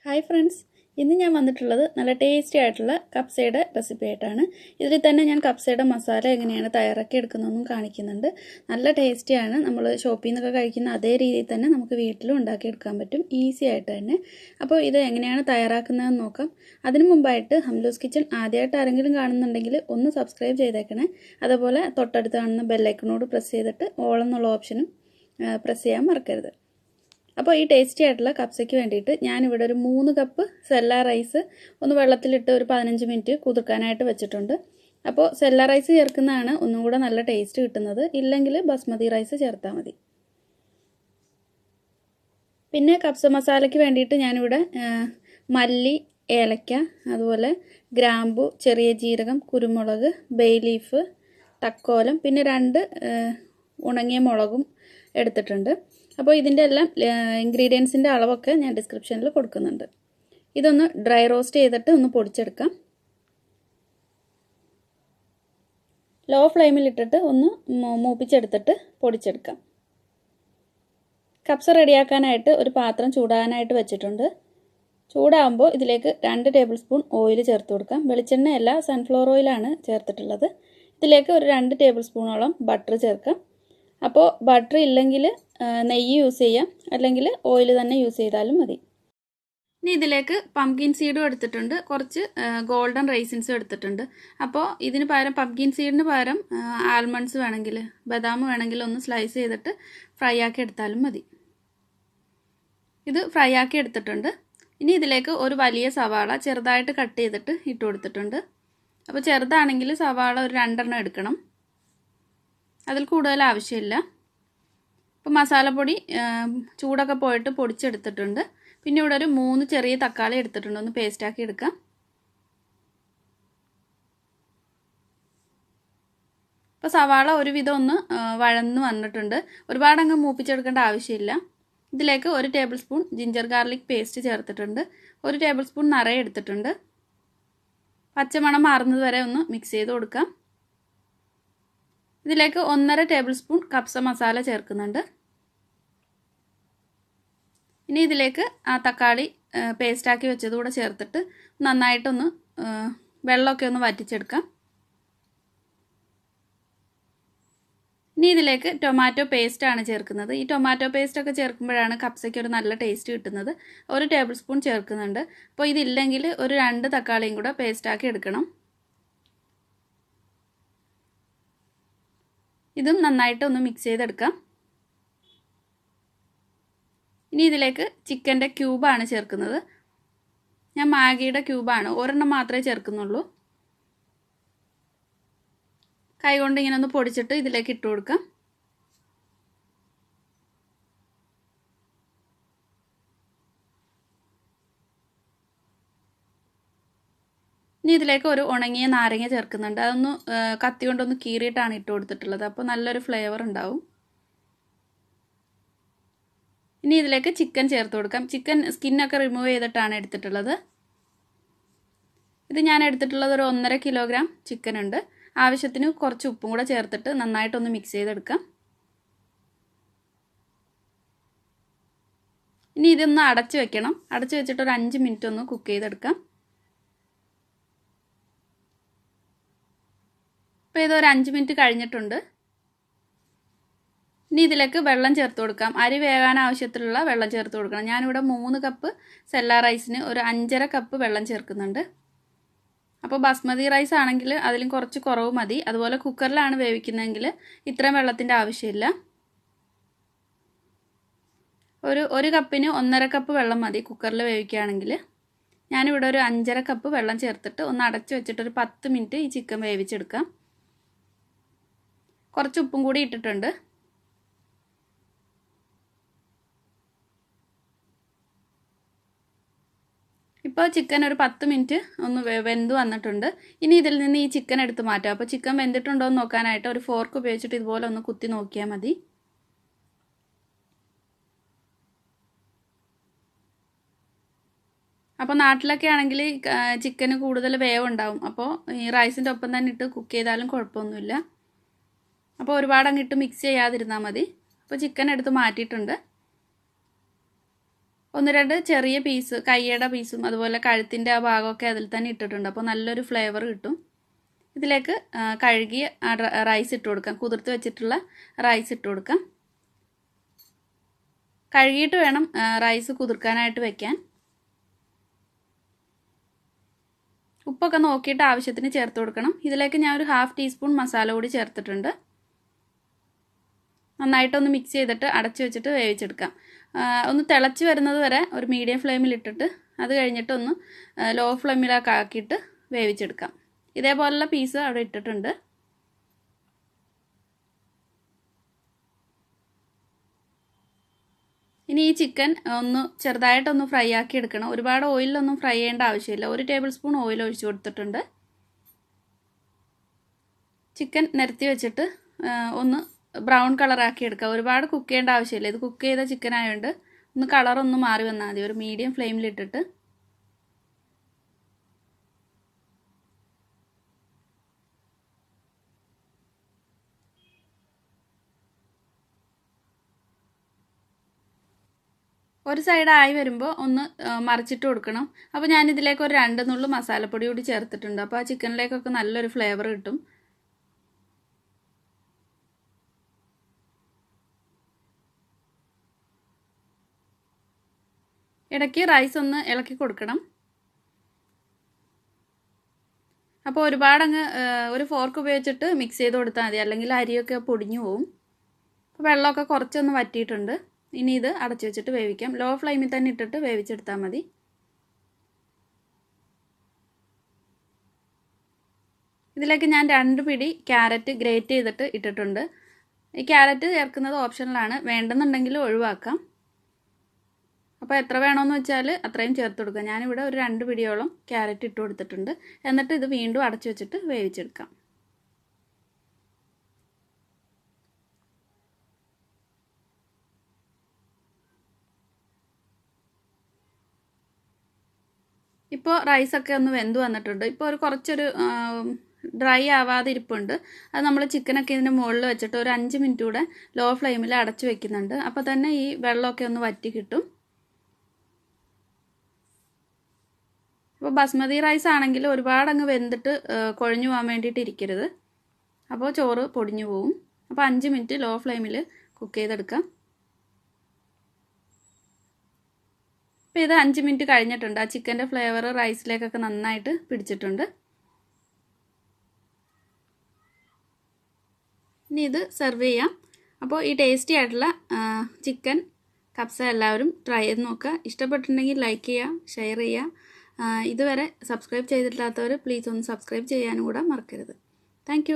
Hi friends, ഇന്ന് ഞാൻ വന്നിട്ടുള്ളത് നല്ല ടേസ്റ്റി ആയിട്ടുള്ള കപ്സയുടെ റെസിപ്പി ആയിട്ടാണ്. ഇതിൽ തന്നെ ഞാൻ കപ്സയുടെ മസാല എങ്ങനെയാണ് തയ്യാറാക്കി എടുക്കുന്നതെന്നും കാണിക്കുന്നുണ്ട്. നല്ല ടേസ്റ്റിയാണ്. നമ്മൾ ഷോപ്പിൽ നിന്നൊക്കെ കഴിക്കുന്ന അതേ രീതിയിൽ തന്നെ നമുക്ക് വീട്ടിലും ഉണ്ടാക്കി എടുക്കാൻ പറ്റും, ഈസി ആയിട്ട് തന്നെ. അപ്പോൾ ഇത് എങ്ങനെയാണ് തയ്യാറാക്കുന്നതെന്ന് നോക്കാം. അതിനു മുമ്പായിട്ട് ഹംലൂസ് കിച്ചൺ ആദ്യമായിട്ട് ആരെങ്കിലും കാണുന്നുണ്ടെങ്കിൽ ഒന്ന് സബ്സ്ക്രൈബ് ചെയ്തേക്കണേ. അതുപോലെ തൊട്ടടുത്ത് കാണുന്ന ബെല്ലൈക്കണോട് പ്രസ് ചെയ്തിട്ട് ഓൾ എന്നുള്ള ഓപ്ഷനും പ്രസ് ചെയ്യാൻ മറക്കരുത്. അപ്പോൾ ഈ ടേസ്റ്റി ആയിട്ടുള്ള കപ്സയ്ക്ക് വേണ്ടിയിട്ട് ഞാനിവിടെ ഒരു 3 കപ്പ് സെല്ല റൈസ് ഒന്ന് വെള്ളത്തിലിട്ട് ഒരു 15 മിനിറ്റ് കുതിർക്കാനായിട്ട് വെച്ചിട്ടുണ്ട്. അപ്പോൾ സെല്ല റൈസ് ചേർക്കുന്നതാണ് ഒന്നും കൂടെ നല്ല ടേസ്റ്റ് കിട്ടുന്നത്. ഇല്ലെങ്കിൽ ബസ്മതി റൈസ് ചേർത്താൽ മതി. പിന്നെ കപ്സ മസാലയ്ക്ക് വേണ്ടിയിട്ട് ഞാനിവിടെ മല്ലി, ഏലക്ക, അതുപോലെ ഗ്രാമ്പു, ചെറിയ ജീരകം, കുരുമുളക്, ബേ ലീഫ്, തക്കോലം, പിന്നെ 2 ഉണങ്ങിയ മുളകും എടുത്തിട്ടുണ്ട്. അപ്പോൾ ഇതിൻ്റെ എല്ലാം ഇൻഗ്രീഡിയൻസിൻ്റെ അളവൊക്കെ ഞാൻ ഡിസ്ക്രിപ്ഷനിൽ കൊടുക്കുന്നുണ്ട്. ഇതൊന്ന് ഡ്രൈ റോസ്റ്റ് ചെയ്തിട്ട് ഒന്ന് പൊടിച്ചെടുക്കാം. ലോ ഫ്ലെയിമിലിട്ടിട്ട് ഒന്ന് മൂപ്പിച്ചെടുത്തിട്ട് പൊടിച്ചെടുക്കാം. കപ്സ റെഡിയാക്കാനായിട്ട് ഒരു പാത്രം ചൂടാകാനായിട്ട് വെച്ചിട്ടുണ്ട്. ചൂടാകുമ്പോൾ ഇതിലേക്ക് 2 ടേബിൾ സ്പൂൺ ഓയിൽ ചേർത്ത് കൊടുക്കാം. വെളിച്ചെണ്ണയല്ല, സൺഫ്ലവർ ഓയിലാണ് ചേർത്തിട്ടുള്ളത്. ഇതിലേക്ക് ഒരു 2 ടേബിൾ സ്പൂണോളം ബട്ടർ ചേർക്കാം. അപ്പോൾ ബട്ടർ ഇല്ലെങ്കിൽ നെയ്യ് യൂസ് ചെയ്യാം, അല്ലെങ്കിൽ ഓയിൽ തന്നെ യൂസ് ചെയ്താലും മതി. ഇനി ഇതിലേക്ക് പംകിൻ സീഡും എടുത്തിട്ടുണ്ട്, കുറച്ച് ഗോൾഡൻ റൈസിൻസും എടുത്തിട്ടുണ്ട്. അപ്പോൾ ഇതിന് പകരം പംകിൻ സീഡിന് പകരം ആൽമണ്ട്സ് വേണമെങ്കിൽ, ബദാം വേണമെങ്കിൽ ഒന്ന് സ്ലൈസ് ചെയ്തിട്ട് ഫ്രൈ ആക്കി എടുത്താലും മതി. ഇത് ഫ്രൈ ആക്കി എടുത്തിട്ടുണ്ട്. ഇനി ഇതിലേക്ക് ഒരു വലിയ സവാള ചെറുതായിട്ട് കട്ട് ചെയ്തിട്ട് ഇട്ട് കൊടുത്തിട്ടുണ്ട്. അപ്പോൾ ചെറുതാണെങ്കിൽ സവാള ഒരു 2 എണ്ണം എടുക്കണം, അതിൽ കൂടുതൽ ആവശ്യമില്ല. ഇപ്പോൾ മസാലപ്പൊടി ചൂടൊക്കെ പോയിട്ട് പൊടിച്ചെടുത്തിട്ടുണ്ട്. പിന്നെ ഇവിടെ ഒരു 3 ചെറിയ തക്കാളി എടുത്തിട്ടുണ്ട്, ഒന്ന് പേസ്റ്റാക്കി എടുക്കാം. ഇപ്പോൾ സവാള ഒരുവിധം ഒന്ന് വഴന്ന് വന്നിട്ടുണ്ട്. ഒരുപാടങ്ങ് മൂപ്പിച്ചെടുക്കേണ്ട ആവശ്യമില്ല. ഇതിലേക്ക് 1 table spoon ginger garlic paste ചേർത്തിട്ടുണ്ട്. 1 ടേബിൾ സ്പൂൺ നിറയെ എടുത്തിട്ടുണ്ട്. പച്ചമണം മാറുന്നത് വരെ ഒന്ന് മിക്സ് ചെയ്ത് കൊടുക്കാം. ഇതിലേക്ക് 1.5 ടേബിൾ സ്പൂൺ കപ്സ മസാല ചേർക്കുന്നുണ്ട്. ഇനി ഇതിലേക്ക് ആ തക്കാളി പേസ്റ്റാക്കി വെച്ചതുകൂടെ ചേർത്തിട്ട് നന്നായിട്ടൊന്ന് വെള്ളമൊക്കെ ഒന്ന് വറ്റിച്ചെടുക്കാം. ഇനി ഇതിലേക്ക് ടൊമാറ്റോ പേസ്റ്റാണ് ചേർക്കുന്നത്. ഈ ടൊമാറ്റോ പേസ്റ്റൊക്കെ ചേർക്കുമ്പോഴാണ് കപ്സയ്ക്ക് ഒരു നല്ല ടേസ്റ്റ് കിട്ടുന്നത്. 1 ടേബിൾ സ്പൂൺ ചേർക്കുന്നുണ്ട്. അപ്പോൾ ഇതില്ലെങ്കിൽ ഒരു 2 തക്കാളിയും കൂടെ പേസ്റ്റാക്കി എടുക്കണം. ഇതും നന്നായിട്ട് ഒന്ന് മിക്സ് ചെയ്തെടുക്കാം. ഇനി ഇതിലേക്ക് ചിക്കൻ്റെ ക്യൂബാണ് ചേർക്കുന്നത്. ഞാൻ മാഗിയുടെ ക്യൂബാണ്, ഒരെണ്ണം മാത്രമേ ചേർക്കുന്നുള്ളൂ. കൈകൊണ്ട് ഇങ്ങനെ ഒന്ന് പൊടിച്ചിട്ട് ഇതിലേക്ക് ഇട്ട് കൊടുക്കാം. ഇനി ഇതിലേക്ക് ഒരു ഉണങ്ങിയ നാരങ്ങ ചേർക്കുന്നുണ്ട്. അതൊന്ന് കത്തി കൊണ്ടൊന്ന് കീറിയിട്ടാണ് ഇട്ട് കൊടുത്തിട്ടുള്ളത്. അപ്പോൾ നല്ലൊരു ഫ്ലേവർ ഉണ്ടാവും. ഇനി ഇതിലേക്ക് ചിക്കൻ ചേർത്ത് കൊടുക്കാം. ചിക്കൻ സ്കിന്നൊക്കെ റിമൂവ് ചെയ്തിട്ടാണ് എടുത്തിട്ടുള്ളത്. ഇത് ഞാൻ എടുത്തിട്ടുള്ളത് ഒരു 1.5 കിലോഗ്രാം ചിക്കൻ ഉണ്ട്. ആവശ്യത്തിന് കുറച്ച് ഉപ്പും കൂടെ ചേർത്തിട്ട് നന്നായിട്ടൊന്ന് മിക്സ് ചെയ്തെടുക്കാം. ഇനി ഇതൊന്ന് അടച്ച് വെക്കണം. അടച്ച് വെച്ചിട്ട് ഒരു 5 മിനിറ്റ് ഒന്ന് കുക്ക് ചെയ്തെടുക്കാം. ഇപ്പോൾ ഇതൊരു 5 മിനിറ്റ് കഴിഞ്ഞിട്ടുണ്ട്. ഇനി ഇതിലേക്ക് വെള്ളം ചേർത്ത് കൊടുക്കാം. അരി വേകാൻ ആവശ്യത്തിലുള്ള വെള്ളം ചേർത്ത് കൊടുക്കണം. ഞാനിവിടെ 3 കപ്പ് സെല്ല റൈസിന് ഒരു 5.5 കപ്പ് വെള്ളം ചേർക്കുന്നുണ്ട്. അപ്പോൾ ബസ്മതി റൈസ് ആണെങ്കിൽ അതിലും കുറച്ച് കുറവ് മതി. അതുപോലെ കുക്കറിലാണ് വേവിക്കുന്നതെങ്കിൽ ഇത്രയും വെള്ളത്തിൻ്റെ ആവശ്യമില്ല. ഒരു കപ്പിന് 1.5 കപ്പ് വെള്ളം മതി കുക്കറിൽ വേവിക്കുകയാണെങ്കിൽ. ഞാനിവിടെ ഒരു 5.5 കപ്പ് വെള്ളം ചേർത്തിട്ട് ഒന്ന് അടച്ച് വെച്ചിട്ട് ഒരു 10 മിനിറ്റ് ഈ ചിക്കൻ വേവിച്ചെടുക്കാം. കുറച്ച് ഉപ്പും കൂടി ഇട്ടിട്ടുണ്ട്. ഇപ്പോൾ ചിക്കൻ ഒരു 10 മിനിറ്റ് ഒന്ന് വെന്ത് വന്നിട്ടുണ്ട്. ഇനി ഇതിൽ നിന്ന് ഈ ചിക്കൻ എടുത്ത് മാറ്റാം. അപ്പോൾ ചിക്കൻ വെന്തിട്ടുണ്ടോ എന്ന് നോക്കാനായിട്ട് ഒരു ഫോർക്ക് ഉപയോഗിച്ചിട്ട് ഇതുപോലെ ഒന്ന് കുത്തി നോക്കിയാൽ മതി. അപ്പോൾ നാട്ടിലൊക്കെ ആണെങ്കിൽ ചിക്കന് കൂടുതൽ വേവുണ്ടാവും. അപ്പോൾ ഈ റൈസിൻ്റെ ഒപ്പം തന്നെ ഇട്ട് കുക്ക് ചെയ്താലും കുഴപ്പമൊന്നുമില്ല. അപ്പോൾ ഒരുപാട് അങ്ങിട്ട് മിക്സ് ചെയ്യാതിരുന്നാൽ മതി. അപ്പോൾ ചിക്കൻ എടുത്ത് മാറ്റിയിട്ടുണ്ട്. ഒന്ന് രണ്ട് ചെറിയ പീസ് കയ്യയുടെ പീസും അതുപോലെ കഴുത്തിൻ്റെ ആ ഭാഗമൊക്കെ അതിൽ തന്നെ ഇട്ടിട്ടുണ്ട്. അപ്പോൾ നല്ലൊരു ഫ്ലേവർ കിട്ടും. ഇതിലേക്ക് കഴുകിയ റൈസ് ഇട്ട് കൊടുക്കാം. കുതിർത്ത് വെച്ചിട്ടുള്ള റൈസ് ഇട്ട് കൊടുക്കാം. കഴുകിയിട്ട് വേണം റൈസ് കുതിർക്കാനായിട്ട് വെക്കാൻ. ഉപ്പൊക്കെ നോക്കിയിട്ട് ആവശ്യത്തിന് ചേർത്ത് കൊടുക്കണം. ഇതിലേക്ക് ഞാൻ ഒരു 1/2 ടീസ്പൂൺ മസാല കൂടി ചേർത്തിട്ടുണ്ട്. നന്നായിട്ടൊന്ന് മിക്സ് ചെയ്തിട്ട് അടച്ചു വെച്ചിട്ട് വേവിച്ചെടുക്കാം. ഒന്ന് തിളച്ച് വരുന്നത് വരെ ഒരു മീഡിയം ഫ്ലെയിമിൽ ഇട്ടിട്ട് അത് കഴിഞ്ഞിട്ടൊന്ന് ലോ ഫ്ലെയിമിലൊക്കെ ആക്കിയിട്ട് വേവിച്ചെടുക്കാം. ഇതേപോലുള്ള പീസ് അവിടെ ഇട്ടിട്ടുണ്ട്. ഇനി ഈ ചിക്കൻ ഒന്ന് ചെറുതായിട്ടൊന്ന് ഫ്രൈ ആക്കി എടുക്കണം. ഒരുപാട് ഓയിലൊന്നും ഫ്രൈ ചെയ്യേണ്ട ആവശ്യമില്ല. 1 ടേബിൾ സ്പൂൺ ഓയിൽ ഒഴിച്ചു കൊടുത്തിട്ടുണ്ട്. ചിക്കൻ നിരത്തി വെച്ചിട്ട് ഒന്ന് ബ്രൗൺ കളറാക്കി എടുക്കുക. ഒരുപാട് കുക്ക് ചെയ്യേണ്ട ആവശ്യമില്ല. ഇത് കുക്ക് ചെയ്ത ചിക്കൻ ആയതുകൊണ്ട് ഒന്ന് കളറൊന്ന് മാറി വന്നാൽ മതി. ഒരു മീഡിയം ഫ്ലെയിമിലിട്ടിട്ട് ഒരു സൈഡ് ആയി വരുമ്പോൾ ഒന്ന് മറിച്ചിട്ട് കൊടുക്കണം. അപ്പോൾ ഞാനിതിലേക്ക് ഒരു 2 നുള്ളു മസാലപ്പൊടി കൂടി ചേർത്തിട്ടുണ്ട്. അപ്പോൾ ആ ചിക്കനിലേക്കൊക്കെ നല്ലൊരു ഫ്ലേവർ കിട്ടും. ഇടയ്ക്ക് റൈസ് ഒന്ന് ഇളക്കി കൊടുക്കണം. അപ്പോൾ ഒരുപാടങ്ങ് ഒരു ഫോർക്ക് ഉപയോഗിച്ചിട്ട് മിക്സ് ചെയ്ത് കൊടുത്താൽ മതി, അല്ലെങ്കിൽ അരിയൊക്കെ പൊടിഞ്ഞു പോവും. അപ്പോൾ വെള്ളമൊക്കെ കുറച്ചൊന്ന് വറ്റിയിട്ടുണ്ട്. ഇനി ഇത് അടച്ചു വെച്ചിട്ട് വേവിക്കാം. ലോ ഫ്ലെയിമിൽ തന്നെ ഇട്ടിട്ട് വേവിച്ചെടുത്താൽ മതി. ഇതിലേക്ക് ഞാൻ 2 പിടി ക്യാരറ്റ് ഗ്രേറ്റ് ചെയ്തിട്ട് ഇട്ടിട്ടുണ്ട്. ഈ ക്യാരറ്റ് ചേർക്കുന്നത് ഓപ്ഷണലാണ്, വേണ്ടെന്നുണ്ടെങ്കിൽ ഒഴിവാക്കാം. അപ്പോൾ എത്ര വേണമെന്ന് വെച്ചാൽ അത്രയും ചേർത്ത് കൊടുക്കുക. ഞാനിവിടെ ഒരു 2 പിടിയോളം ക്യാരറ്റ് ഇട്ട് കൊടുത്തിട്ടുണ്ട്. എന്നിട്ട് ഇത് വീണ്ടും അടച്ചു വെച്ചിട്ട് വേവിച്ചെടുക്കാം. ഇപ്പോൾ റൈസൊക്കെ ഒന്ന് വെന്ത് വന്നിട്ടുണ്ട്. ഇപ്പോൾ കുറച്ചൊരു ഡ്രൈ ആവാതെ ഇരിപ്പുണ്ട്. അത് നമ്മൾ ചിക്കനൊക്കെ ഇതിൻ്റെ മുകളിൽ വെച്ചിട്ട് ഒരു 5 മിനിറ്റ് കൂടെ ലോ ഫ്ലെയിമിൽ അടച്ചു വെക്കുന്നുണ്ട്. അപ്പോൾ തന്നെ ഈ വെള്ളമൊക്കെ ഒന്ന് വറ്റി കിട്ടും. അപ്പോൾ ബസ്മതി റൈസ് ആണെങ്കിൽ ഒരുപാട് അങ്ങ് വെന്തിട്ട് കുഴഞ്ഞു പോകാൻ വേണ്ടിയിട്ട് ഇരിക്കരുത്. അപ്പോൾ ചോറ് പൊടിഞ്ഞു പോവും. അപ്പോൾ 5 മിനിറ്റ് ലോ ഫ്ലെയിമിൽ കുക്ക് ചെയ്തെടുക്കാം. അപ്പോൾ ഇത് 5 മിനിറ്റ് കഴിഞ്ഞിട്ടുണ്ട്. ആ ചിക്കൻ്റെ ഫ്ലേവർ റൈസിലേക്കൊക്കെ നന്നായിട്ട് പിടിച്ചിട്ടുണ്ട്. ഇനി ഇത് സെർവ് ചെയ്യാം. അപ്പോൾ ഈ ടേസ്റ്റി ആയിട്ടുള്ള ചിക്കൻ കബ്സ എല്ലാവരും ട്രൈ ചെയ്ത് നോക്കുക. ഇഷ്ടപ്പെട്ടിട്ടുണ്ടെങ്കിൽ ലൈക്ക് ചെയ്യുക, ഷെയർ ചെയ്യുക. ഇതുവരെ സബ്സ്ക്രൈബ് ചെയ്തിട്ടില്ലാത്തവർ പ്ലീസ് ഒന്ന് സബ്സ്ക്രൈബ് ചെയ്യാനും കൂടെ മറക്കരുത്. താങ്ക്